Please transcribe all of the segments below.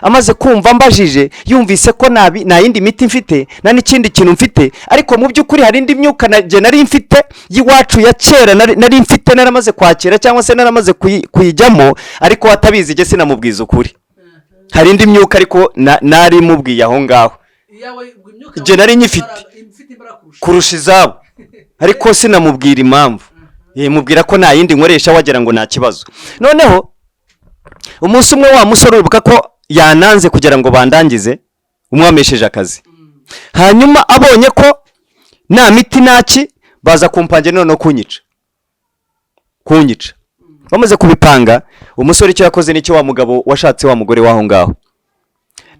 amaze kumva mbajije yumvise ko na yindi miti mfite na n'ikindi kintu mfite, ariko mu by'ukuri hari indi myuka nari mfite y'iwacu ya kera nari mfite naramaze kwakira cyangwa se naramaze kuyijyamo, ariko watabizi je sinamubwiza ukuri. Hari indi myuka ariko nari mubwiye aho ngaho je nari nyifite kurusha izabo, ariko sinamubwira impamvu. Mubwira ko nta yindi nkoresha wagira ngo nta kibazo. Noneho umunsi umwe wa musore urubuka ko yananze kugira ngo bandangize umwamesheje akazi, hanyuma abonye ko nta miti naki baza kumpange none kunyica. Bamaze kubipanga, umusore icyo yakoze n'icyo wa mugabo washatse wa mugore waho ngaho.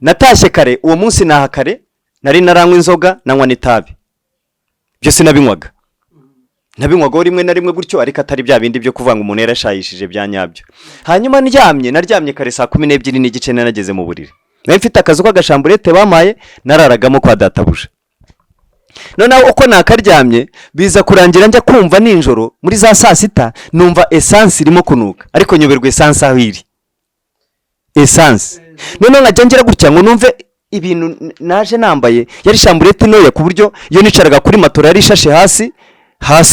Natashye kare uwo munsi naha kare, nari naranywa inzoga nanywa n'itabi, byose nabinywaga rimwe na rimwe gutyo, ariko atari bya bindi byo kuvanga umuntu yarashayishije bya nyabyo. Hanyuma naryamye kare saa 12 n'igice narageze mu buriri. Nari mfite akazu k'agashamburete bamaye nararagamo kwa databuja. Noneho uko nakaryamye biza kurangira njya kumva ninjoro muri za saa 6 numva essence irimo kunuka, ariko nyoberwa essence aho iri. Essence. Noneho nkajya gutya ngo numve ibintu naje nambaye yari shamburete ntoya ku buryo iyo nicaraga kuri matora yari ishashe hasi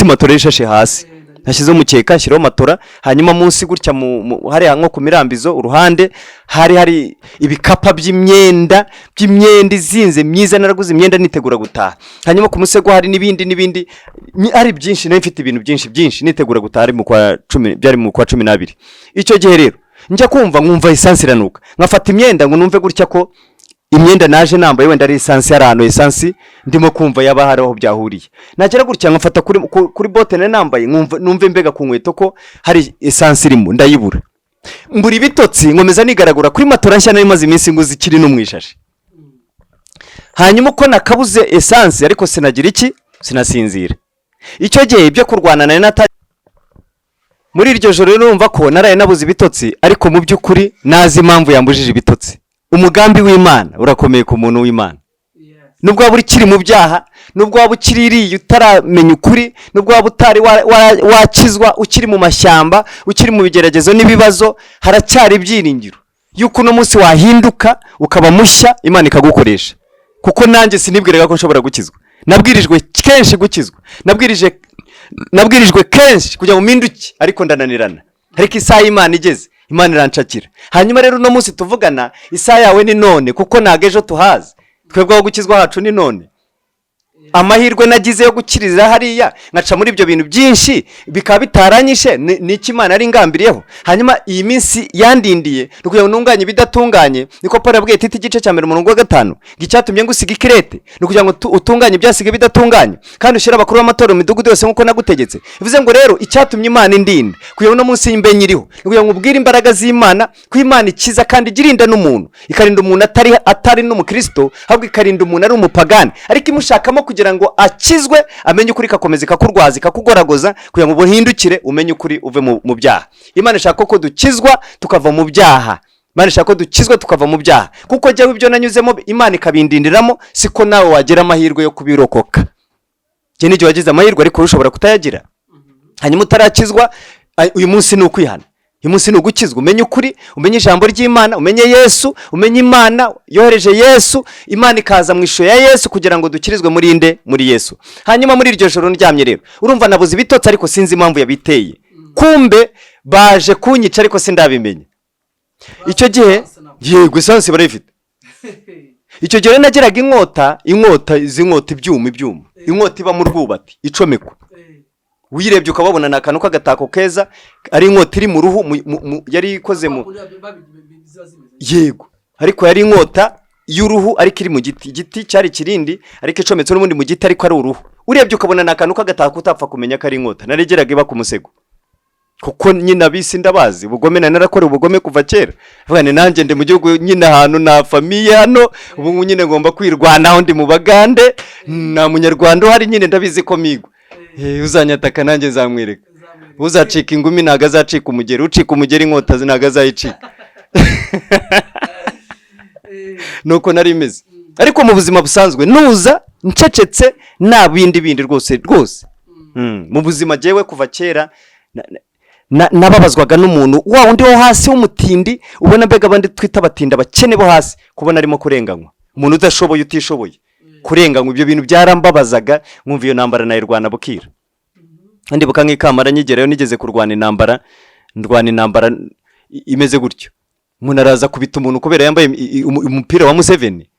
matora ishashe hasi, nashyize umukeka nshyiraho matora, hanyuma munsi gutya hari nko ku mirambizo uruhande hari ibikapa by'imyenda izinze myiza, naraguze imyenda nitegura gutaha. Hanyuma ku musego hari n'ibindi ari byinshi, nari mfite ibintu byinshi nitegura gutaha, ari mu kwa 10 byari mu kwa 12. Icyo gihe rero njya kumva essence iranuka, nkafata imyenda ngo numve gutya ko imyenda naje nambaye wenda ari essence yarano essence ndimo kumva yaba hari aho byahuriye. Nagera gutya nkafata kuri bote nambaye numve mbega ku nkweto ko hari essence irimo, ndayibura. Mbura ibitotsi nkomeza nigaragura kuri matora nshya nari maze iminsi nguzi kiri no mwishashi. Hanyuma uko nakabuze essence ariko sinagira sinasinzira. Icyo gihe ibyo kurwana nari muri iryo joro numva ko naraye nabuze ibitotsi, ariko mu by'ukuri nazi impamvu yambujije ibitotsi. Umugambi w'Imana urakomeye ku muntu w'Imana. Nubwo waba ukiri mu byaha, nubwo waba ukiri utaramenya ukuri, nubwo waba utari wakizwa, ukiri mu mashyamba, ukiri mu bigeragezo n'ibibazo, haracyari ibyiringiro yuko uno munsi wahinduka ukaba mushya, Imana ikagukoresha. Kuko nanjye sinibwiraga ko nshobora gukizwa. Nabwirijwe kenshi gukizwa, nabwirijwe kenshi kujya mu minduki, ariko ndananirana. Ariko isaha Imana igeze, Imana iranshakira. Hanyuma rero no munsi tuvugana, isaha yawe ni none, kuko nagejo tuhazi. Twebwe aho gukizwa hacu ni none. Amahirwe nagize yo gukiriza hariya, ngaca muri ibyo bintu byinshi bikaba bitaranyishe, n'iki Imana ari ngambiriyeho. Hanyuma iyi minsi yandindiye nukugira ngo ntunganye bidatunganye, niko Paul yabwiye Tito igice cya 15 gicyatumye ngusiga ikirete, nukugira ngo utunganye byasiga bidatunganye, kandi ushira abakuru b'amatorero mu midugudu yose nkuko nagutegetse. Bivuze ngo rero icyatumye Imana indinda kugira ngo no munsi y'imbe nyiriho, nukugira ngo ubwire imbaraga z'Imana ko Imana ikiza kandi girinda n'umuntu, ikarinda umuntu atari n'umukristo, ahubwo ikarinda umuntu ari umupagani, ariko imushakamo kugira ngo akizwe, amenye ukuri kakomeza kakurwaza kakugoragoza, kugira ngo buhindukire umenye ukuri uve mu byaha. Imana ishaka ko dukizwa tukava mu byaha. Imana ishaka ko dukizwa tukava mu byaha, kuko jyawe ibyo nanyuzemo Imana ikabindindiramo, siko nawe wagira amahirwe yo kubirokoka. Je n'icyo wagize amahirwe ariko ushobora kutayagira. Hanyuma utarakizwa, uyu munsi ni ukwihana. Uyu munsi ni ugukizwa, umenye ukuri, umenye ijambo ry'Imana, umenye Yesu, umenye Imana yohereje Yesu, Imana ikaza mu ishusho ya Yesu kugira ngo dukirizwe muri Yesu. Hanyuma muri iryo joro ndyamye rero, urumva nabuze ibitotsi ariko sinzi impamvu yabiteye. Kumbe baje kunyica ariko sindabimenya. Icyo gihe yego essence barayifite. Icyo gihe nagiraga inkota ibyuma. Inkota iba mu rwubati icomekwa. Wirebye ukababona nakantu kagatako keza, ari inkota iri mu ruhu, yari ikoze mu yego, ariko yari inkota y'uruhu ariko iri mu giti cyari kirindi, ariko icometse n'ubundi mu giti ariko ari uruhu. Urebye ukabona nakantu kagatako utapfa kumenya ko ari inkota. Naregeraga iba ku musego, kuko nyine abisi ndabazi ubugome narakora ubugome kuva kera. Bwane nanjye ndi mu gihugu nyine ahantu na famille hano, ubu nyine ngomba kwirwanaho ndi mu Bagande, na munyarwanda hari nyine ndabizi ko migo. Uzanyataka nanjye nzamwereka. Uzacika ingumi naga azacika umugeri, ucika umugeri inkota zinaga azayicika. Nuko nari meze. Ariko mu buzima busanzwe nuza ncecetse nta bindi rwose. Mu buzima jewe kuva kera nababazwaga n'umuntu wa undi wo hasi w'umutindi ubona mbega abandi twita abatinda bakene bo hasi kubona arimo kurenganywa umuntu udashoboye utishoboye kurenganywa ibyo bintu byarambabazaga mwumva iyo ntambara nayirwana bukira kandi buka nk'ikamara nyigerayo nigeze kurwana intambara ndwana intambara imeze gutyo umuntu araza kubita umuntu kubera yambaye umupira wa Museveni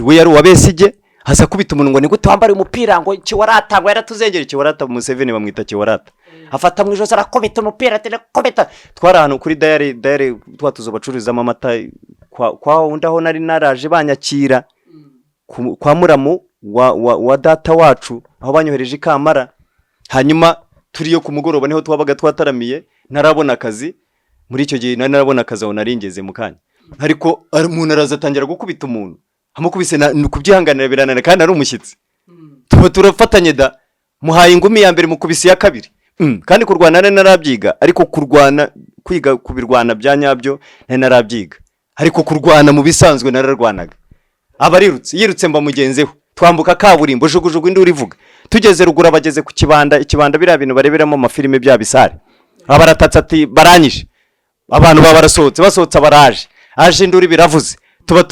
we yari uwabesige haza kubita umuntu ngo ni gute wambara umupira ngo kiwarata ngo yaratuzengera kiwarata Museveni bamwita kiwarata afata mu ijosi arakubita umupira ati nakubita twari ahantu kuri dayari twatuzo bacururizamo amata kwa wundi aho nari naraje banyakira kwa muramu wa data wacu aho banyohereje ikamara hanyuma turiyo ku mugoroba niho twabaga twataramiye narabona akazi muri icyo gihe narabona akazi aho naringeze mu kanya ariko umuntu araza atangira gukubita umuntu amukubise kubyihanganira biranana kandi ari umushyitsi tuba turafatanye da muhaye ingumi ya mbere mukubise ya kabiri kandi kurwana narabyiga ariko kurwana kwiga kubirwana bya nyabyo narabyiga ariko kurwana mu bisanzwe nararwanaga abarirutse yirutse mba mugenzeho twambuka kaburimbo jugujugu induri ivuga tugeze rugura bageze ku ikibanda biriya bintu bareberamo amafilime bya bisare abaratatsa ati baranyije abantu basohotse abaraje aje induri biravuze tuba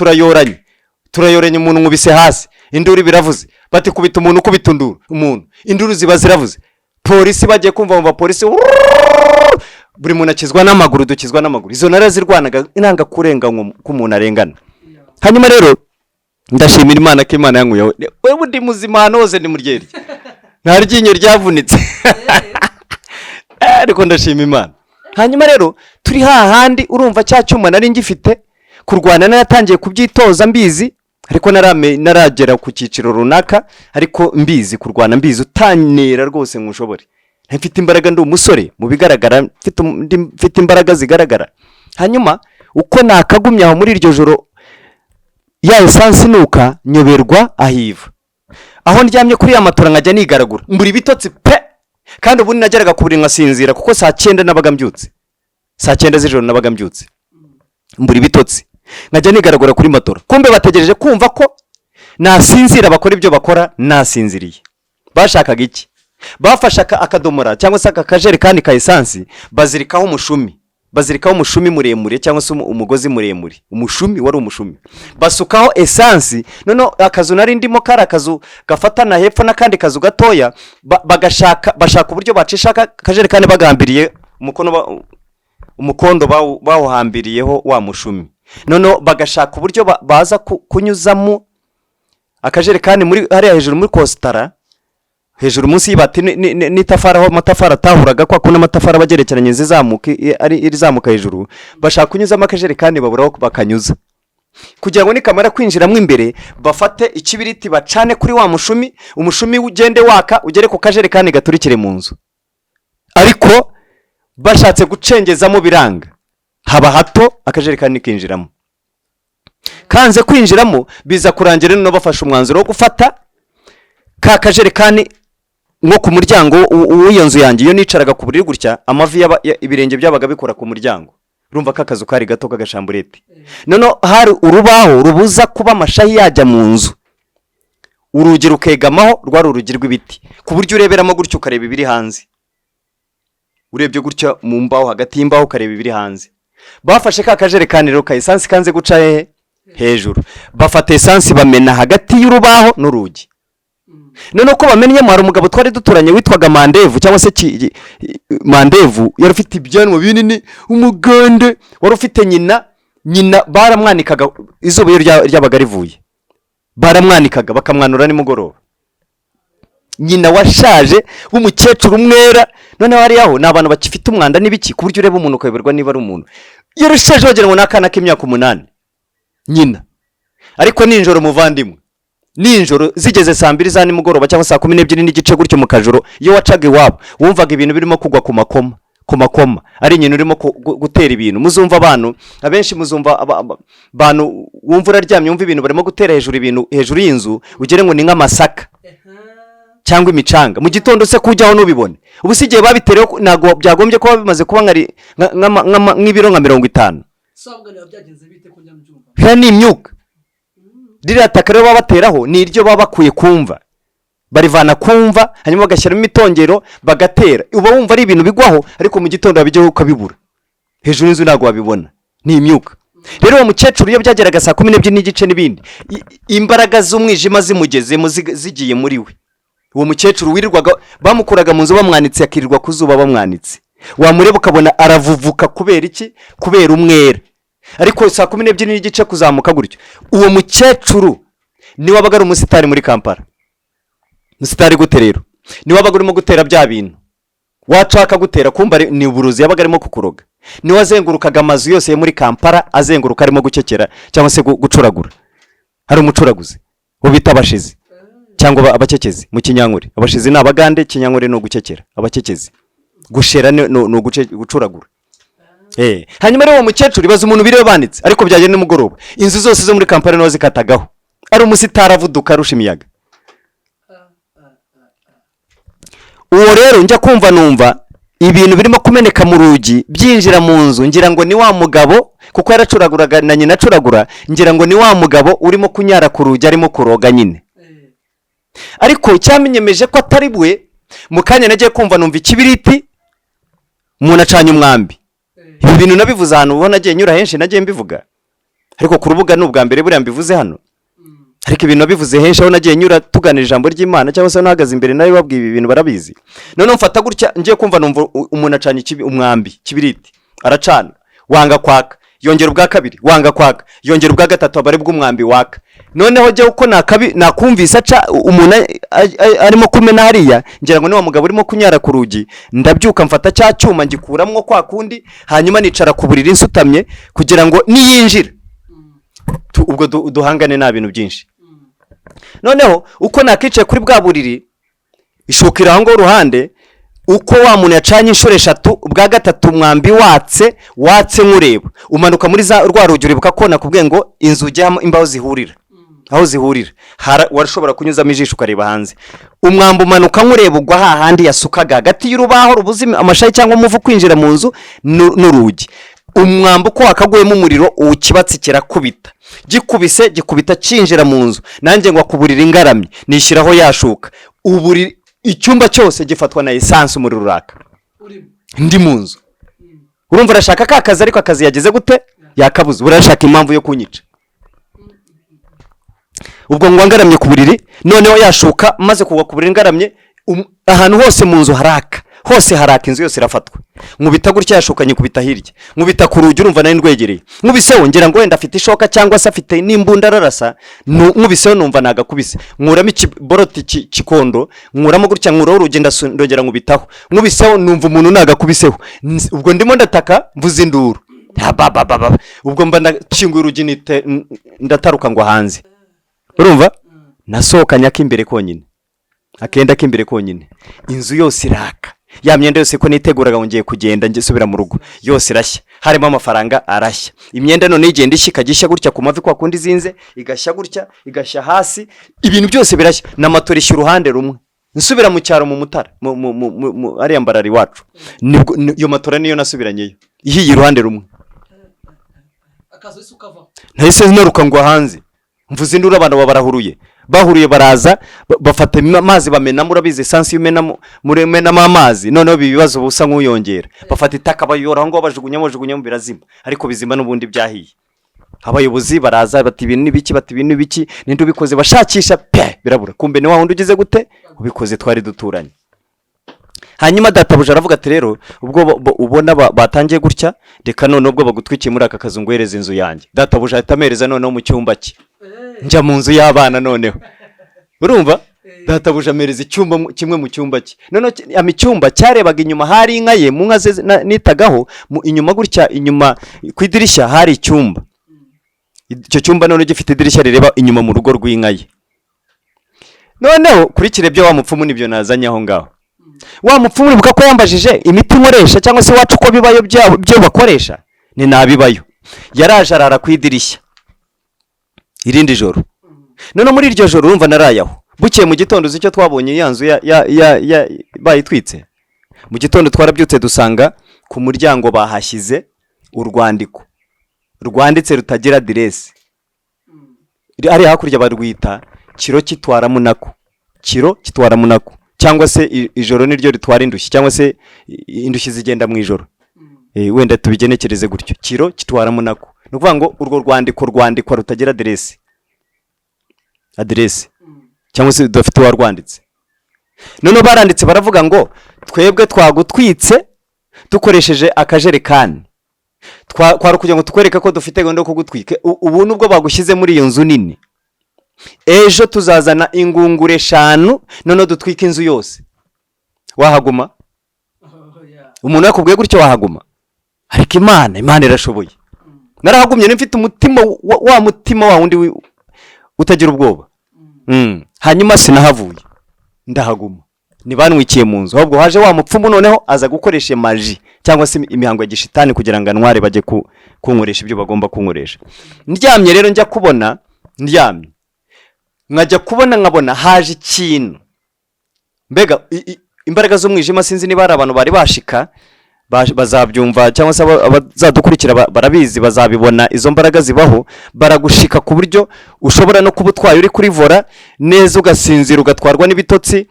turayoranye umuntu nkubise hasi induri biravuze bati kubita umuntu kubita umuntu induru ziba ziravuze polisi bagiye kumva mu polisi buri muntu akizwa n'amaguru dukizwa n'amaguru izo narazirwanaga inanga kurenganywa k'umuntu arengana hanyuma rero ndashimira Imana ko Imana yankuyeho wewe Ndimuzima hano hose ndi muryeri nta ryinyo ryavunitse ariko ndashima Imana hanyuma rero turi hahandi urumva cya cyuma nari ngifite kurwana naratangiye kubyitoza mbizi ariko naragera ku cyiciro runaka ariko mbizi kurwana mbizi utanera rwose nkushobore mfite imbaraga ndi umusore mu bigaragara mfite imbaraga zigaragara hanyuma uko nakagumye aho muri iryo joro ya essence nuka nyoberwa ahiva aho ndyamye kuri ya matora nkajya nigaragura mburi bitotsi pe kandi ubu nageraga kuburi nkasinzira kuko saa 9 nabaga mbyutse saa 9 z'ijoro nabaga mbyutse mburi bitotsi nkajya nigaragura kuri matora kumbe bategereje kumva ko nasinzira bakora ibyo bakora nasinziriye bashakaga iki bafashaka akadomora cyangwa se akakajeri kandi ka essence bazirikaho umushumi muremure cyangwa se umugozi muremure umushumi wari umushumi basukaho essence none akazu nari ndimo kara akazu gafatana hepfo nakandi kazu gatoya bashaka uburyo bacisha akajeri kandi bagambiriye umukondo bawuhambiriyeho wa mushumi none bagashaka uburyo baza kunyuzamo akajeri kandi muri hariya hejuru muri kostara hejuru munsi y'ibati n'itafara aho amatafara atahuraga kwa kuna amatafara bagerekeranye zizamuka ari irizamuka hejuru bashaka kunyuzamo akajerekani baburaho bakanyuza kugira ngo nikamara kwinjiramo imbere bafate ikibiriti bacane kuri wa umushumi ugende waka ugere ku kajerekani gaturikire mu nzu ariko bashatse gucengezamo biranga haba hato akajerekani kinjiramo kanze kwinjiramo biza kurangira no bafasha umwanzuro wo gufata ka kajerekani nko ku muryango w'iyo nzu yanjye iyo nicaraga ku buriri gutya amavi ibirenge byabaga bikora ku muryango urumva kakazu kari gato kagashamburete none hari urubaho rubuza kuba amashahi yajya mu nzu urugi rukegamaho rwari urugi rw'ibiti ku buryo ureberamo gutyo ukareba ibiri hanze urebye gutya mu mbaho hagati y'imbaho ukareba ibiri hanze bafashe ka kajerekani rero ka essence kanze guca hejuru bafata essence bamena hagati y'urubaho n'urugi none uko bamenye mu hari umugabo twari duturanye witwaga Mandevu cyangwa se Mandevu yari ufite ibyanwa binini umugande wari ufite nyina baramwanikaga izuba ryabaga rivuye baramwanikaga bakamwanura nimugoroba nyina washaje w'umukecuru umwera none hari aho nabantu bakifite umwanda nibiki ku buryo ureba umuntu ukayoberwa niba ari umuntu yarushaje wagira ngo nakana k'imyaka 8 nyina ariko ninjoro muvandimwe ninjoro zigeze saa 2 za nimugoroba cyangwa saa 12 n'igice gutyo mu kajoro iyo wacaga iwabo wumvaga ibintu birimo kugwa ku makoma ari nyine urimo gutera ibintu muzumva abantu abenshi muzumva abantu wumva uraryamye wumva ibintu barimo gutera hejuru y'inzu ugere ngo ni nk'amasaka cyangwa imicanga mu gitondo se kujyaho nubibone ubu sigiye babitereho nago byagombye kuba bimaze kuba nk'ibiro nka 50 sabwa niyo byagenze bite ko njya ni imyuka ririya taka rero babateraho ni iryo baba bakuye kumva barivana kumva hanyuma bagashyiramo imitongero bagatera uba wumva ari ibintu bigwaho ariko mu gitondo babijyeho ukabibura hejuru y'inzu ntabwo wabibona ni imyuka rero uwo mukecuru iyo byageraga saa 12 n'igice n'ibindi imbaraga z'umwijima zimugezemo zigiye muri we uwo mukecuru wirirwaga bamukuraga mu nzu bamwanitse akirirwa kuzuba bamwanitse wamureba ukabona aravuvuka kubera iki kubera umwera ariko saa 12 n'igice kuzamuka gutyo uwo mukecuru ni wabaga ari umusitari muri Kampala umusitari gute rero ni wabaga urimo gutera bya bintu wacaka gutera kumba ni uburuzi yabaga arimo kukuroga ni wazengurukaga amazu yose muri Kampala azenguruka arimo gucekera cyangwa se gucuragura hari umucuraguzi ubita abashizi cyangwa abakekezi mu kinyankuri abashizi n'abagande kinyankuri no gucekera abakekezi gushera no gucuragura hanyuma rero uwo mukecuru ibaza umuntu biriwe banditse ariko byagenda nimugoroba inzu zose zo muri Kampala no zikatagaho ari umusitara avuduka arusha imiyaga uwo rero njya kumva numva ibintu birimo kumeneka mu rugi byinjira mu nzu ngira ngo ni wa mugabo kuko yaracuraguraga na nyina acuragura ngira ngo ni wa mugabo urimo kunyara ku rugi arimo kuroga nyine ariko cyamenyemeje ko atari bwe mu kanya nagiye kumva numva ikibiriti umuntu acanye umwambi ibi bintu nabivuze hano ubona nagiye nyura henshi nagiye mbivuga ariko ku rubuga n'ubwa mbere buriya mbivuze hano ariko ibintu nabivuze henshi aho nagiye nyura tuganira ijambo ry'Imana cyangwa se nahagaze imbere nawe babwiye ibi bintu barabizi none mfata gutya ngiye kumva numva umuntu acanye umwambi kibiriti aracana wanga kwaka yongera ubwa kabiri wanga kwaka yongera ubwa gatatu abari bw'umwambi waka noneho je uko nakumvisa aca umuntu arimo kumena hariya ngira ngo ni wa mugabo urimo kunyara ku rugi ndabyuka mfata cya cyuma ngikuramwo kwa kundi hanyuma nicara ku buriri nsutamye kugira ngo niyinjira ubwo duhangane na bintu byinshi noneho uko nakicaye kuri bwa buriri ishukira aho ngo uruhande uko wa muntu yacanye inshuro 3 ubwa gatatu mwambi watse nkureba umanuka muri za rwa rugi uribuka ko nakubwiye ngo inzu ujyamo imbaho zihurira aho zihurira warashobora kunyuzamo ijisho ukareba hanze umwambi umanuka nkureba ugwa hahandi yasukaga hagati y'urubaho rubuzi amashayi cyangwa umuvu kwinjira mu nzu n'urugi umwambi uko wakaguyemo umuriro ukibatsi kirakubita gikubita cinjira mu nzu nanjye ngo akuburira ingaramye nishiraho yashuka uburi icyumba cyose gifatwa na essence umuriro uraka ndi mu nzu urumva arashaka kakazi ariko akazi yageze gute yakabuze urashaka impamvu yo kunyica ubwo ngo ngaramye ku buriri noneho yashuka maze kugwa ku buriri ngaramye ahantu hose mu nzu haraka hose haraka inzu yose irafatwa nkubita gutya yashukanye kubita hirya nkubita ku rugi urumva nari ndwegereye nkubiseho ngira ngo wenda afite ishoka cyangwa se afite n'imbunda ararasa nkubiseho numva nagakubise nkuramo ikiboroti kikondo nkuramo gutya nkuraho urugi ndongera nkubitaho nkubiseho numva umuntu nagakubiseho ubwo ndimo ndataka mvuza induru ubwo mba ndakinguye urugi ndataruka ngo hanze urumva nasohokanye akimbere konyine akenda kimbere konyine inzu yose iraka ya myenda yose ko niteguraga ngiye kugenda ngiye subira mu rugo yose irashya harimo amafaranga arashya imyenda none igenda ishika gishya gutya ku mavi kwa kundi zinze igashya gutya igashya hasi ibintu byose birashya na matora ishya uruhande rumwe nsubira mu cyaro mu mutara ari yambarari wacu iyo matora niyo nasubiranyeyo ihiye uruhande rumwe akazo isukava nahise naruka ngo hanze mvuze induru abantu babarahuruye bahuruye baraza bafata amazi bamenamo urabizi essence yumenamo muremenamo amazi noneho bibibazo busa nk'uyongera bafata itaka bayora ngo bajugunyamo birazima ariko bizima n'ubundi byahiye abayobozi baraza bati ibintu n'ibiki ninde ubikoze bashakisha birabura kumbe ni wa wundi ugize gute ubikoze twari duturanye hanyuma databuja aravuga ati rero ubwo ubona batangiye gutya reka none ubwo bagutwikiye muri aka kazu ngwereza inzu yanjye databuja ahitamereza noneho mu cyumba cye njya mu nzu y'abana noneho urumva databuja amereza icyumba kimwe mu cyumba cye noneho icyumba cyarebaga inyuma hari inka ye mu nka ze nitagaho inyuma gutya inyuma ku idirishya hari icyumba icyo cyumba none gifite idirishya rireba inyuma mu rugo rw'inka ye noneho kurikire byo wa mupfumu nibyo nazanye aho ngaho wa mupfumu uribuka ko yambajije imiti nkoresha cyangwa se wacu ko bibayo byo bakoresha ni nabibayo yaraje arara ku idirishya irindi joro none muri iryo joro urumva narayaho bukeye mu gitondo uzi icyo twabonye yanzu bayitwitse mu gitondo twarabyutse dusanga ku muryango bahashyize urwandiko rwanditse rutagira adresse ari hakurya barwita kiro kitwara munako kiro kitwara munaku cyangwa se ijoro niryo ritwara indushyi cyangwa se indushyi zigenda mu ijoro wenda tubigenekereze gutyo kiro kitwara munaku no kuvuga ngo urwo rwandiko rutagira adresse cyangwa se dufite warwanditse none baranditse baravuga ngo twebwe twagutwitse dukoresheje akajerekani twara kugira ngo tukwereke ko dufite gahunda yo kugutwike ubu nubwo bagushyize muri iyo nzu nini ejo tuzazana ingungure 5 none dutwika inzu yose wahaguma umuntu yakubwiye gutyo wahaguma ariko Imana irashoboye narahagumye mfite umutima wa mutima wa wundi utagira ubwoba hanyuma sinahavuye ndahaguma ni Bantwikiye mu nzu ahubwo haje wa mupfumu noneho aza gukoresha maji cyangwa se imihango ya gishitani kugira ngo antware baje kunkoresha ibyo bagomba kunkoresha ndyamye rero njya kubona ndyamye nkajya kubona nkabona haje ikintu mbega imbaraga z'umwijima sinzi niba ari abantu bari bashika bazabyumva cyangwa se abazadukurikira barabizi bazabibona izo mbaraga zibaho baragushika ku buryo ushobora no kubutwaye uri kuri vora neza ugasinzira ugatwarwa n'ibitotsi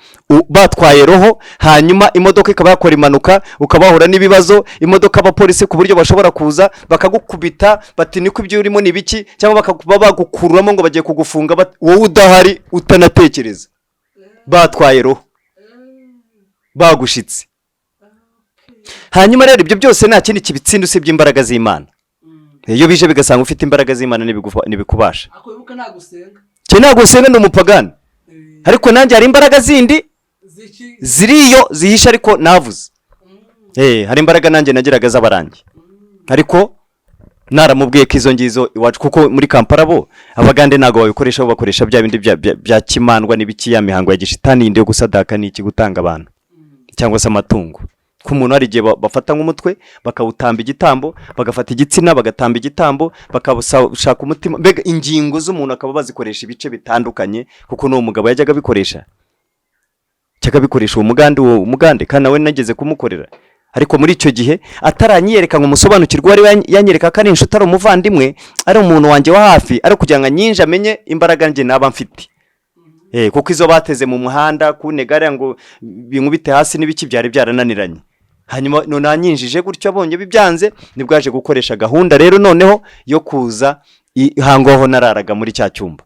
batwaye roho hanyuma imodoka ikaba yakora impanuka ukabahura n'ibibazo imodoka abapolisi ku buryo bashobora kuza bakagukubita bati niko ibyo urimo ni biki cyangwa bakaba bagukururamo ngo bagiye kugufunga wowe udahari utanatekereza batwaye roho bagushitse hanyuma rero ibyo byose nta kindi kibitsinda usibye imbaraga z'Imana iyo bije bigasanga ufite imbaraga z'Imana nibikubasha akwibuka nagusenga nagusenga ni umupagani ariko nanjye hari imbaraga zindi ziriyo zihisha ariko navuze hari imbaraga nanjye nagiraga z'abarangi ariko naramubwiye ko izo ngizo iwacu kuko muri Kampala bo abagande nago babikoresha bo bakoresha bya bindi bya kimandwa n'ibiki ya mihango ya gishitani inde yo gusadaka n'iki gutanga abantu cyangwa se amatungo ku muntu hari igihe bafata nk'umutwe bakawutamba igitambo bagafata igitsina bagatamba igitambo bakabashaka umutima mbega ingingo z'umuntu akaba bazikoresha ibice bitandukanye kuko no umugabo yajyaga bikoresha uwo mugande kandi nawe nageze kumukorera ariko muri icyo gihe ataranyiyereka ngo musobanukirwe wari yanyereka ko ari inshuti ari umuvandimwe ari umuntu wanjye wa hafi ari kugira ngo nyinje amenye imbaraga nge naba mfite kuko izo bateze mu muhanda kunegara ngo binkubite hasi n'ibiki byari byarananiranye hanyuma none anyinjije gutyo abonye bibyanze nibwaje gukoresha gahunda rero noneho yo kuza ihangoho nararaga muri cya cyumba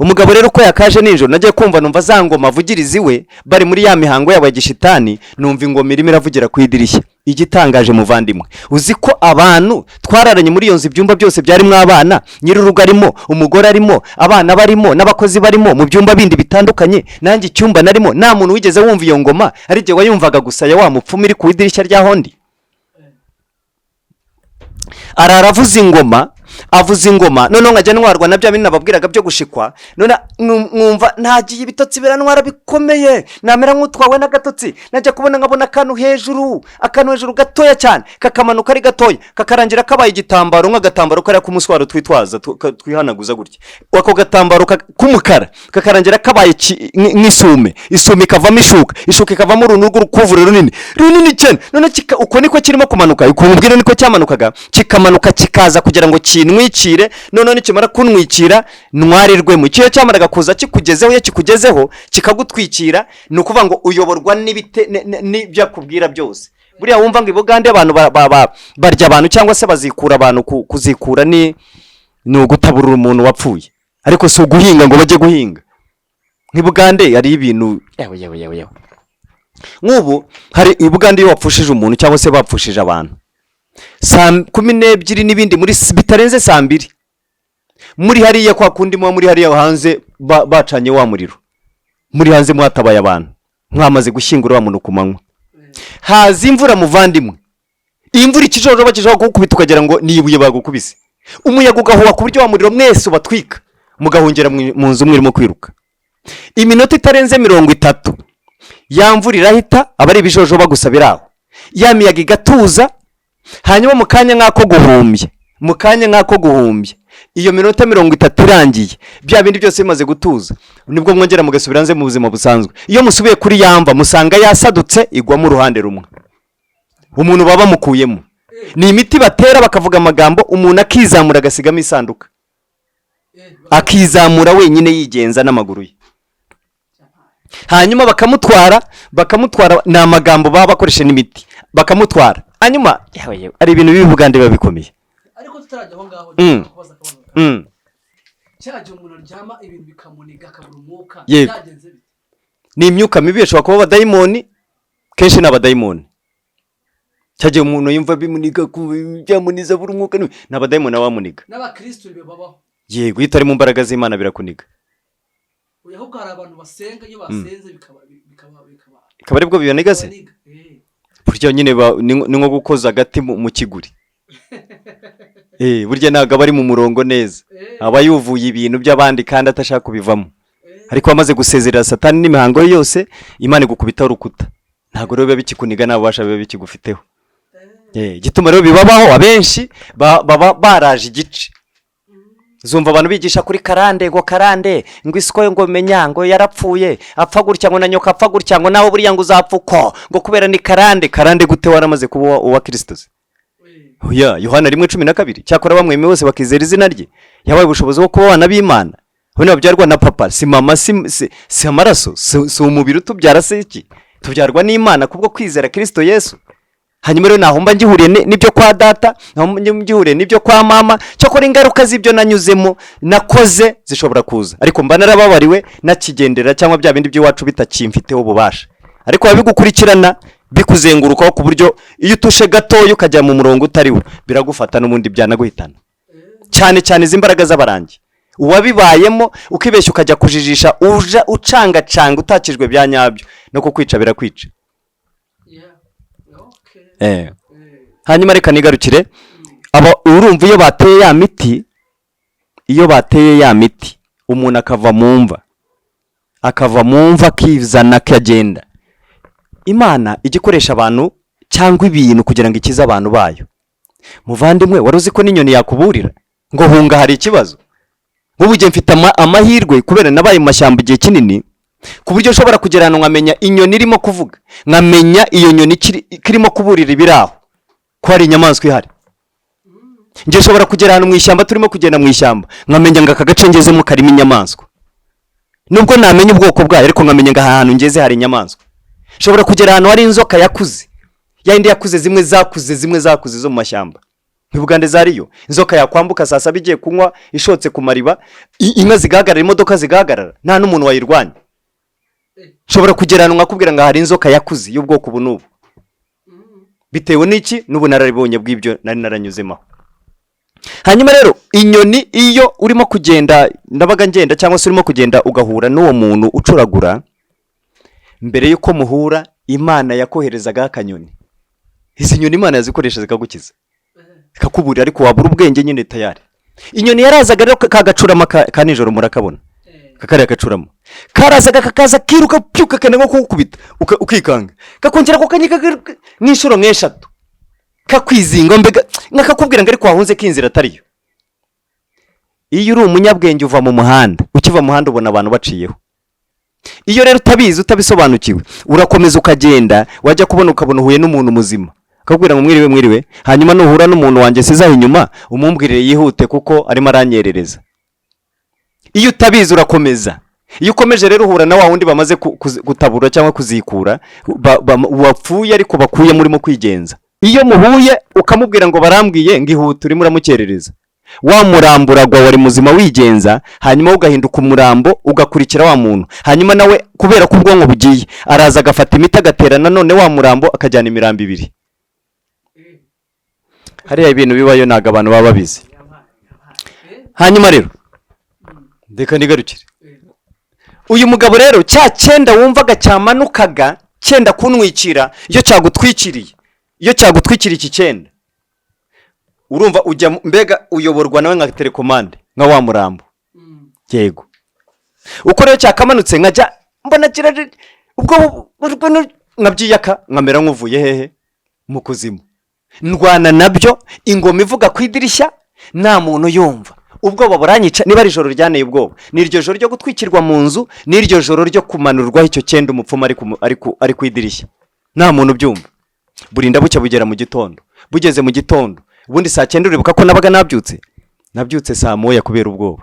umugabo rero ko yakaje ninjoro nagiye kumva numva za ngoma avugiriza iwe bari muri ya mihango yabo ya gishitani numva ingoma irimo iravugira ku idirishya igitangaje muvandimwe uzi ko abantu twararanye muri iyo nzu ibyumba byose byarimo abana nyirurugo arimo umugore arimo abana barimo n'abakozi barimo mu byumba bindi bitandukanye nanjye icyumba narimo nta muntu wigeze wumva iyo ngoma ari je wayumvaga gusa ya wa mupfumu iri ku idirishya rya hondi araravuza ingoma none nkajya ntwarwa na bya bindi nababwiraga byo gushikwa none mwumva ntagiye ibitotsi birantwara bikomeye namera nk'utwawe n'agatotsi najya kubona nkabona akantu hejuru gatoya cyane kakamanuka ari gatoya kakarangira kabaye igitambaro nk'agatambaro kariya k'umuswaro twitwaza twihanaguza gutya ako gatambaro k'umukara kakarangira kabaye nk'isume ikavamo ishuka ikavamo urunugu rukuvure runini cyane none uko niko kirimo kumanuka uko mubwira niko cyamanukaga kikamanuka kikaza kugira ngo kinwikire none nikimara kunwikira ntwarirwe mu cyo cyamaraga kuza kikugezeho kikagutwikira no kuvuga ngo uyoborwa n'ibyo akubwira byose buriya wumva ngo ibugande abantu barya abantu cyangwa se bazikura abantu kuzikura ni ugutaburura umuntu wapfuye ariko si uguhinga ngo bajye guhinga nk'ibugande ari ibintu yewe nk'ubu hari ibugande iyo wapfushije umuntu cyangwa se bapfushije abantu 12 n'ibindi muri bitarenze 2 muri hariya kwa kundi muri hariya hanze bacanye wa muriro muri hanze mwatabaye abantu mwamaze gushyingura wa muntu kumanywa haza imvura muvandimwe imvura ikijojo bakijaho gukubita ukagira ngo nibuye bagukubise umuyaga ugahuha ku buryo wa muriro mwese ubatwika mugahongera mu nzu mwirimo kwiruka iminota itarenze 30 ya mvura irahita abari ibijojo bagusabiraho ya miyaga igatuza hanyuma mu kanya nk'ako guhumbye iyo minota 30 irangiye bya bindi byose bimaze gutuza nibwo mwongera mugasubiranze mu buzima busanzwe iyo musubiye kuri yamba musanga yasadutse igwa mu ruhande rumwe umuntu baba mukuyemo ni imiti batera bakavuga amagambo umuntu akizamura agasigamo isanduka akizamura wenyine yigenza n'amaguru ye hanyuma bakamutwara ni amagambo baba bakoresha n'imiti bakamutwara hanyuma yewe ari ibintu b'ibugande biba bikomeye ariko tutarajya aho ngaho kubaza cyaje umuntu aryama ibintu bikamuniga akabura umwuka byagenze bite ni imyuka mibi ishobora kuba abadayimoni kenshi n'abadayimoni cyaje umuntu yumva bimuniga byamuniza buri umwuka n'abadayimoni abamuniga n'abakristo bibabaho yego itari mu mbaraga z'Imana birakuniga ahubwo hari abantu basenga iyo basenze bikaba aribwo bibonega se burya nyine ni nko gukoza agati mu kiguri burya ntabwo aba ari mu murongo neza aba yuvuye ibintu by'abandi kandi atashaka kubivamo ariko amaze gusezerera satani n'imihango ye yose Imana igukubitaho urukuta ntabwo rero biba bikikuniga n'ababasha biba bikigufiteho gituma rero bibabaho abenshi baba baraje igice zumva abantu bigisha kuri karande ngo isiko ngo menya ngo yarapfuye apfa gutya ngo na nyoka apfa gutya ngo nawe buriya ngo uzapfuko ngo kubera ni karande gute waramaze kuba uwa Kristo Yohana 1:12 cyakora bamweme bose bakizera izina rye yabaye ubushobozi bwo kuba abana b'Imana bone babyarwa na papa si mama si amaraso si umubiri utubyara se iki tubyarwa n'Imana kubwo kwizera Kristo Yesu hanyuma rero naho mba ngihuriye n'ibyo kwa data naho ngihuriye n'ibyo kwa mama cyakora ingaruka z'ibyo nanyuzemo nakoze zishobora kuza ariko mba narababariwe nakigendera cyangwa bya bindi by'iwacu bitakimfiteho ububasha ariko babigukurikirana bikuzengurukaho ku buryo iyo utushe gatoyo ukajya mu murongo utariwo biragufata n'ubundi byanaguhitana cyane izimbaraga z'abarangi uwabibayemo ukibeshya ukajya kujijisha ucanga utakijwe bya nyabyo no kukwica birakwica hanyuma reka nigarukire aba urumva iyo bateye ya miti umuntu akava mu mva akizana akagenda Imana igikoresha abantu cyangwa ibintu kugira ngo ikize abantu bayo muvandimwe wari uzi ko n'inyoni yakuburira ngo hunga hari ikibazo nk'ubu gihe mfite amahirwe kubera nabaye mu mashyamba igihe kinini ku buryo ushobora kugerana nkamenya inyoni irimo kuvuga nkamenya iyo nyoni kirimo kuburira ibiraho ko hari inyamaswa ihari ngiye ushobora kugerana mu ishyamba turimo kugenda mu ishyamba nkamenya ngo aka gace ngezemo karimo inyamaswa nubwo namenya ubwoko bwayo ariko nkamenya ngo ahantu ngeze hari inyamaswa ushobora kugera ahantu hari inzoka yakuze yindi yakuze zimwe zakuze zo mu mashyamba nk'ibugande zariyo inzoka yakwambuka saa saba igiye kunywa ishotse ku mariba inka zigahagarara imodoka zigahagarara nta n'umuntu wayirwanya ushobora kugera ahantu nkakubwira ngo hari inzoka yakuze y'ubwoko ubu n'ubu bitewe n'iki n'ubu nararibonye bw'ibyo nari naranyuzemo hanyuma rero inyoni iyo urimo kugenda ndabaga ngenda cyangwa se urimo kugenda ugahura n'uwo muntu ucuragura mbere yuko muhura Imana yakoherezaga akanyoni izi nyoni Imana yazikoresha zikagukiza kakuburira ariko wabura ubwenge nyine tayari inyoni yarazaga rero kagacurama ka nijoro murakabona kakari agacurama karazaga kakaza kiruka pyuka kane nko kukubita ukikanga kakongera kokanyika n'inshuro nk'eshatu kakwizinga mbega nkakubwira ngo ariko wahunze kinzira atariyo iyo uri umunyabwenge uva mu muhanda ukiva mu muhanda ubona abantu baciyeho iyo rero utabizi utabisobanukiwe urakomeza ukagenda wajya kubona ukabona uhuye n'umuntu muzima akakubwira ngo mwiriwe hanyuma nuhura n'umuntu wanjye sizaho inyuma umumbwirire yihute kuko arimo aranyerereza iyo utabizi urakomeza iyo ukomeje rero uhura na wa wundi bamaze gutabura cyangwa kuzikura wapfuye ariko bakuye murimo kwigenza iyo muhuye ukamubwira ngo barambwiye ngo ihute urimo uramukerereza wa muramburagwa wari muzima wigenza hanyuma ugahinduka umurambo ugakurikira wa muntu hanyuma nawe kubera ko ubwonko bugiye araza agafata imiti agaterana none wa murambo akajyana imirambo ibiri hariya ibintu bibayo ntago abantu baba babizi hanyuma rero ndeka nigarukire uyu mugabo rero cya cyenda wumvaga cyamanukaga cyenda kunwikira iyo cyagutwikiriye iki cyenda urumva ujya mbega uyoborwa nawe nka telekomande nka wa murambo yego uko rero cyakamanutse nkajya mbona kirari ubwo nkabyiyaka nkamera nk'uvuye hehe mu kuzimu ndwana nabyo ingoma ivuga ku idirishya nta muntu yumva ubwoba buranyica niba ari ijoro ryaneye ubwoba ni iryo joro ryo gutwikirwa mu nzu n'iryo joro ryo kumanurwaho icyo cyenda umupfumu ari ku idirishya nta muntu byumva burinda bucya bugera mu gitondo bugeze mu gitondo ubundi saa 9 uribuka ko nabaga nabyutse saa moya kubera ubwoba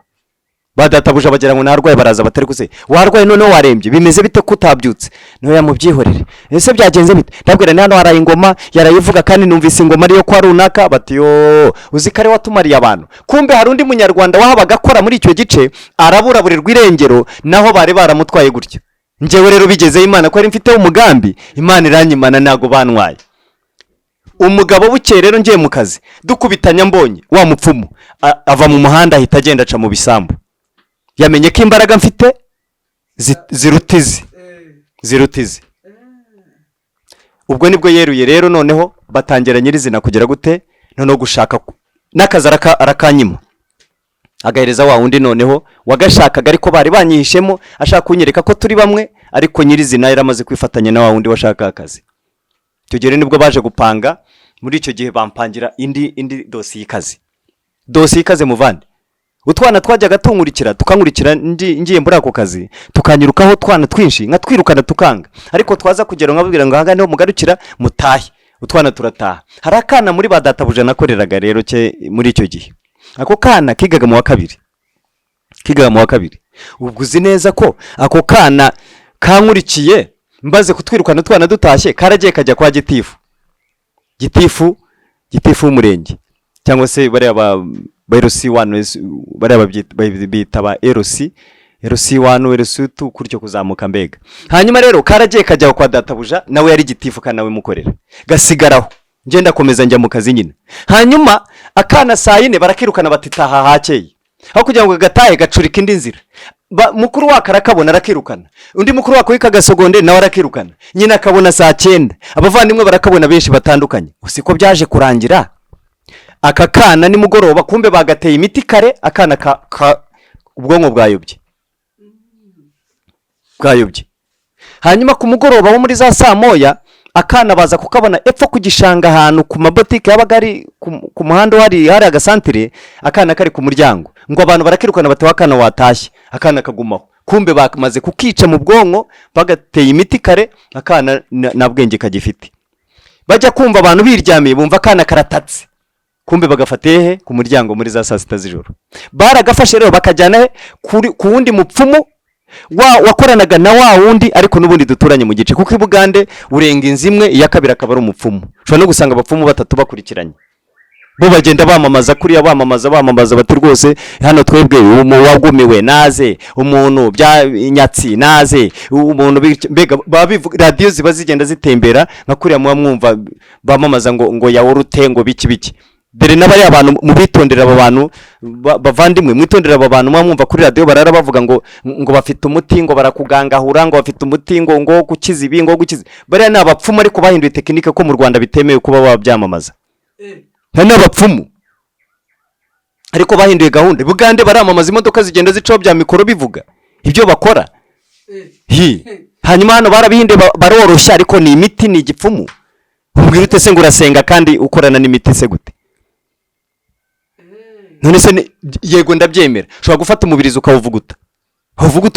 badatabuje bagira ngo narwaye, baraza batari kuse warwaye noneho warembye, bimeze bite kutabyutse? Niho yamubyihorere. Ese byagenze bite? Ndabwira ni hano haraye ingoma yarayivuga kandi numvise ingoma ariyo kwa runaka. Bati yo uzi kare watumariye abantu. Kumbe hari undi munyarwanda wahabaga akora muri icyo gice araburaburirwa irengero, naho bari baramutwaye gutyo. Njyewe rero bigeze Imana ko ari mfite umugambi, Imana iranyimana nago bantwaye. Umugabo buke rero ngiye mu kazi dukubitanya, mbonye wa mupfumu ava mu muhanda ahita agenda aca mu bisambu. Yamenye ko imbaraga mfite zirutize. Ubwo nibwo yeruye rero, noneho batangira nyirizina kugira gute, noneho gushaka n'akazi arakanyima, agahereza wa wundi noneho wagashakaga, ariko bari banyihishemo ashaka kunyereka ko turi bamwe, ariko nyirizina yaramaze kwifatanya na wa wundi washaka akazi. Icyo gihe nibwo baje gupanga, muri icyo gihe bampangira indi dosiye y'ikazi muvande. Utwana twajyaga tukankurikira ngiye muri ako kazi, tukanyirukaho twana twinshi nka twirukana tukanga, ariko twaza kugera nkababwira ngo hanga niho mugarukira mutahe, utwana turataha. Hari akana muri badatabuje nakoreraga rero muri icyo gihe, ako kana kigaga mu wa kabiri. Ubwo uzi neza ko ako kana kankurikiye, mbaze kutwirukana utwana dutashye, karagiye kajya kwa gitifu w'umurenge, cyangwa se bari LC1, bari bitaba LC1 LC2 kuryo kuzamuka mbega. Hanyuma rero karagiye kajya kwa databuja, nawe yari gitifu kana nawe mukorera, gasigaraho ngenda komeza njya mu kazi nyine. Hanyuma akana saa 4 barakirukana batitaha hakeye, aho kugira ngo gatahe gacurika indi nzira. Mukuru wako arakabona arakirukana, undi mukuru wako w'Ikagasogonderi nawe arakirukana, nyina akabona saa 9, abavandimwe barakabona benshi batandukanye. Usiko byaje kurangira aka kana ni mugoroba, kumbe bagateye imiti kare, akana ubwonko bwayobye. Hanyuma ku mugoroba wo muri za saa moya, akana baza kukabona epfo ku gishanga ahantu ku mabotike yabaga ari ku muhanda hari agasantere, akana kari ku muryango, ngo abantu barakirukana batewe akana watashye, akana kagumaho. Kumbe bamaze kukica mu bwonko, bagateye imiti kare, akana na bwenge kagifite. Bajya kumva abantu biryamiye, bumva akana karatatse, kumbe bagafate ku muryango muri za saa 6 z'ijoro. Baragafashe rero bakajyana ku wundi mupfumu wakoranaga na wa wundi, ariko n'ubundi duturanye mu gice, kuko ibugande urenga inzimwe, iya kabiri akaba ari umupfumu. Ushobora no gusanga abapfumu batatu bakurikiranye, bo bagenda bamamaza kuriya, bamamaza bati rwose hano twebwe wagumiwe naze, umuntu bya nyatsi naze, umuntu mbega radio ziba zigenda zitembera nka kuriya muba mwumva bamamaza ngo yawurute ngo biki. Dere n'abari abantu mubitondera abo bantu bavandimwe, mwitondera abo bantu mwumva kuri radio barara bavuga ngo bafite umuti, ngo barakugangahura, ngo bafite umuti, ngo gukiza ibi, ngo gukiza. Bari n'abapfumu, ariko bahinduye tekinike ko mu Rwanda bitemewe kuba babyamamaza. N'abapfumu ariko bahinduye gahunda. Bugande baramamaza imodoka zigenda zicaho bya mikoro bivuga ibyo bakora. Hanyuma hano barabihinduye baroroshya, ariko ni imiti, ni igipfumu. Ubwirute se ngo urasenga kandi ukorana n'imiti se gute? None se yego ndabyemera, ushobora gufata umubirizo ukawuvuguta,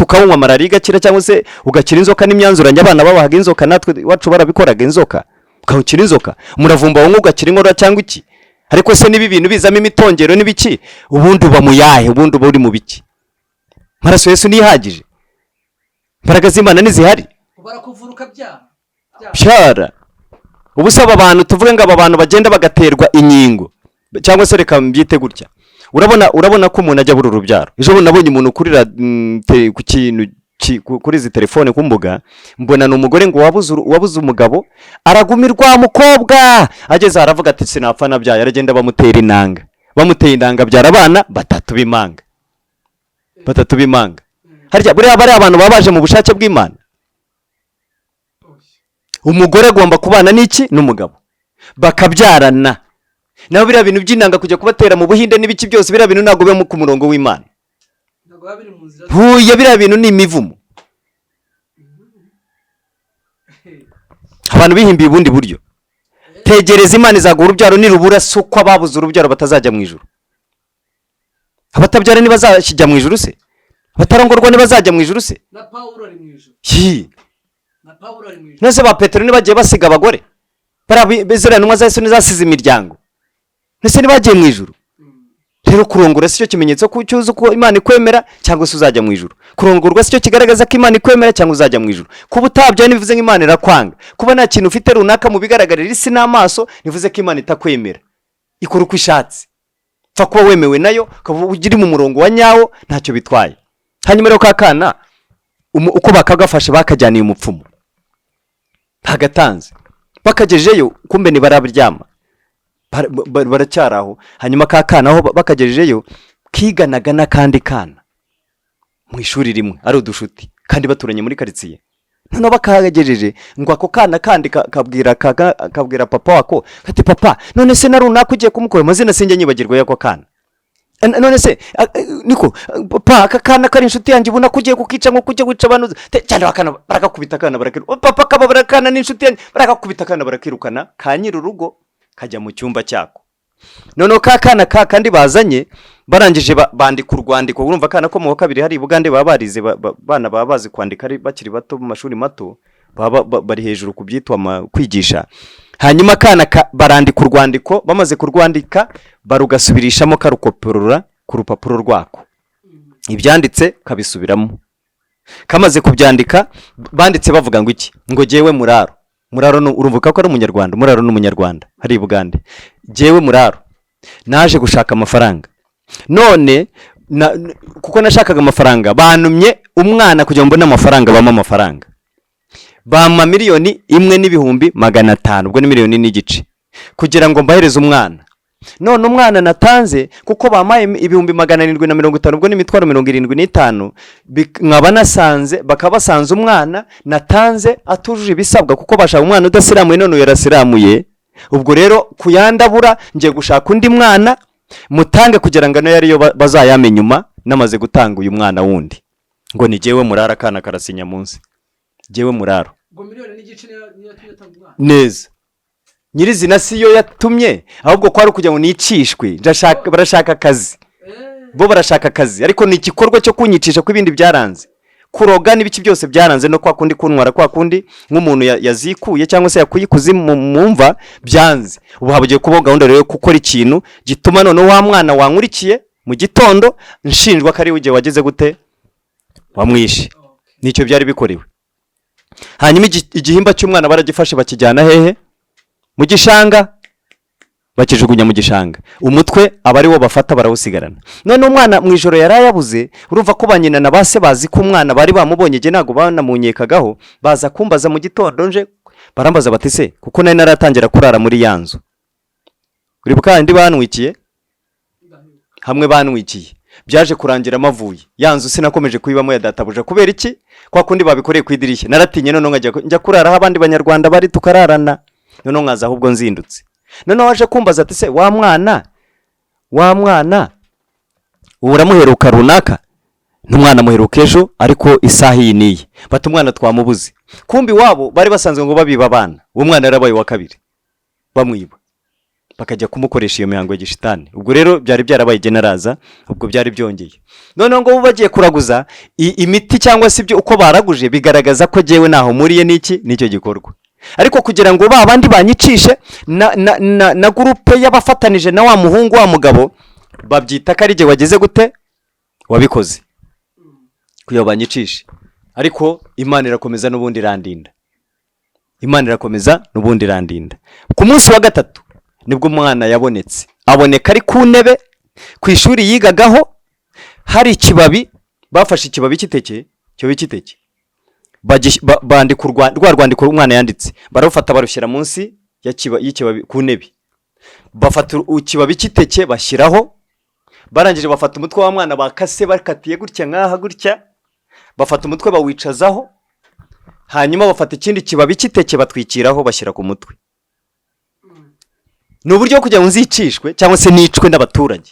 ukawunywa malaria igakira, cyangwa se ugakira inzoka n'imyanzuranya. Abana babahaga inzoka, natwe wacu barabikoraga inzoka, ukawukira inzoka. Umuravumba wo ugakira inkorora cyangwa iki. Ariko se nibi bintu bizamo imitongero n'ibiki, ubundi uba muyahe, ubundi uba uri mu biki? Maraso Yesu nihagije, imbaraga z'Imana nizihari, barakuvuruka byara. Ubusaba abantu tuvuge ngo aba bantu bagenda bagaterwa inkingo, cyangwa se reka mbyite gutya. Urabona ko umuntu ajya buri urubyaro. Ejo nabonye umuntu kurira ku kintu kuri izi telefone ku mbuga, mbona n'umugore ngo wabuze umugabo, aragumirwa mukobwa, ageze aravuga ati sinapfa nabyaye, aragenda bamutera inanga, bamuteye inanga, byara abana batatu b'imanga. Harya buri abari abantu babaje mu bushake bw'Imana. Umugore agomba kubana n'iki n'umugabo bakabyarana. Naho biriya bintu by'inanga kujya kubatera mu Buhinde n'ibiki byose, biriya bintu ntago biba ku murongo w'Imana. Huye biriya bintu ni imivumo. Abantu bihimbiye ubundi buryo. Tegereza Imana izaguha urubyaro, nirubura suko ababuze urubyaro batazajya mu ijuru. Abatabyara ntibazajya mu ijuru se? Abatarongorwa ntibazajya mu ijuru se? Na Paulo ari mu ijuru. Nese ba Petero nibagiye basiga abagore, bezera ntumwa za Yesu nizasize imiryango, nese nibagiye mu ijuru. rero kurongora si cyo kimenyetso ko cyuzo ko Imana ikwemera cyangwa se uzajya mu ijuru. Kurongorwa si cyo kigaragaza ko Imana ikwemera cyangwa uzajya mu ijuru. Kuba utabyaye nivuze ngo Imana irakwanga. Kuba nta kintu ufite runaka mu bigaragarira isi n'amaso nivuze ko Imana itakwemera. Ikora uko ishatse. Pfa kuba wemewe nayo ukaba ugiri mu murongo wa nyawo ntacyo bitwaye. Hanyuma rero kakana uko bakagafashe bakajyaniye umupfumu. Hagatanze bakagejeyo kumbe ni barabyama baracyaraho. Hanyuma kakana aho bakagejeyo kiganaga n'akandi kana mu ishuri rimwe ari udushuti kandi baturanye muri quartier. None bakagejeje ngo ako kana kandi kabwira papa wako kati papa none se narunaka ugiye kumukora amazina sinjye nyibagirwa yako kana. None se niko papa aka kana kari inshuti yanjye ubona kugiye kukica nko kujye guca abantu cyane bakana barakakubita kana barakirukana. Papa kababara kana n'inshuti yanjye barakakubita kana barakirukana kanyira urugo kajya mu cyumba cyako. None kakana kandi bazanye barangije bandika urwandiko. Urumva kana ko mu kabiri hari Bugande babarize bana babazi kwandika ari bakiri bato mu mashuri mato bari hejuru kubyitwa kwigisha. Hanyuma kana barandika urwandiko, bamaze kurwandika barugasubirishamo karukoporora ku rupapuro rwako. Ibyanditse kabisubiramo. Kamaze kubyandika banditse bavuga ngo iki? Ngo jewe Muraro. Muraro no urumvuka ko ari umunyarwanda. Muraro no umunyarwanda hari Bugande. Jewe Muraro naje gushaka amafaranga. None kuko nashakaga amafaranga banumye umwana kugira ngo mbone amafaranga bama amafaranga. Bama 1,500,000 ubwo ni 1,500,000 kugira ngo mbahereze umwana. None umwana natanze kuko bamaye 750 ubwo ni 75 nkaba nasanze bakabasanze umwana natanze atujuje ibisabwa kuko bashaka umwana udasiramuye none yarasiramuye. Ubwo rero kuyandabura ngiye gushaka undi mwana mutange kugira ngo no yari yo bazayame nyuma namaze gutanga uyu mwana wundi. Ngo ni jewe Murara kana karasinya munsi. Jewe Muraro. Ngo 1,5 niyo tuyatanga umwana. Neza. Nyirizina siyo yatumye ahubwo ko ari kugira ngo nicishwe. Barashaka akazi. Bo barashaka akazi ariko ni igikorwa cyo kunyicisha ku ibindi byaranze. Kuroga n'ibiki byose byaranze no kwa kundi kuntwara kwa kundi nk'umuntu yazikuye cyangwa se yakuyikuzi mumva byanze. Ubu habugiye kuba gahunda rero gukora ikintu gituma none wa mwana wankurikiye mu gitondo nshinjwa kari uje wageze gute wamwishe. Nicyo byari bikorewe. Hanyuma igihimba cy'umwana baragifashe bakijyana hehe mu gishanga bakijugunya mu gishanga. Umutwe abari wo bafata barawusigarana. None umwana mu ijoro yarayabuze. Urumva ko banyina na base bazi ko umwana bari bamubonye je nago banamunyekagaho baza kumbaza mu gitondo nje barambaza batise kuko nari naratangira kurara muri yanzu. Uribuka kandi Bantwikiye hamwe Bantwikiye byaje kurangira amavuye yanzu sinakomeje kuyibamo ya databuja kubera iki kwa kundi babikoreye ku idirishya. Naratinye none njya kurara abandi banyarwanda bari tukararana. None nkaza ahubwo nzindutse. None waje kumbaza ati se wa mwana uramuheruka runaka? N'umwana muheruka ejo ariko isaha iyi niyi. Bati umwana twamubuze. Kumbi wabo bari basanzwe ngo babiba abana. Uwo mwana yarabaye wa kabiri. Bamwiba. Bakajya kumukoresha iyo mihango ya gishitani. Ubwo rero byari byarabaye generaza ubwo byari byongeye. None ngo bagiye kuraguza imiti cyangwa se ibyo uko baraguje bigaragaza ko jewe naho muriye niki nicyo gikorwa. Ariko kugira ngo babandi banyicishe na groupe y'abafatanije na wa muhungu wa mugabo babyita karije wageze gute wabikoze kuyo banyicishe. Ariko Imana irakomeza n'ubundi irandinda. Imana irakomeza n'ubundi irandinda. Ku munsi wa gatatu nibwo umwana yabonetse. Aboneka ari ku ntebe ku ishuri yigagaho hari ikibabi bafashe ikibabi cy'iteke cyo bikiteke. Bandika rwandiko umwana yanditse barufata barushyira munsi y'ikibabi ku ntebe. Bafata ikibabi cy'iteke bashyiraho barangije bafata umutwe wa mwana bakase bakatiye gutya nkaha gutya bafata umutwe bawicazaho hanyuma bafata ikindi kibabi cy'iteke batwikiraho bashyira ku mutwe. N'uburyo kugira ngo nzicishwe cyangwa se nicwe n'abaturage.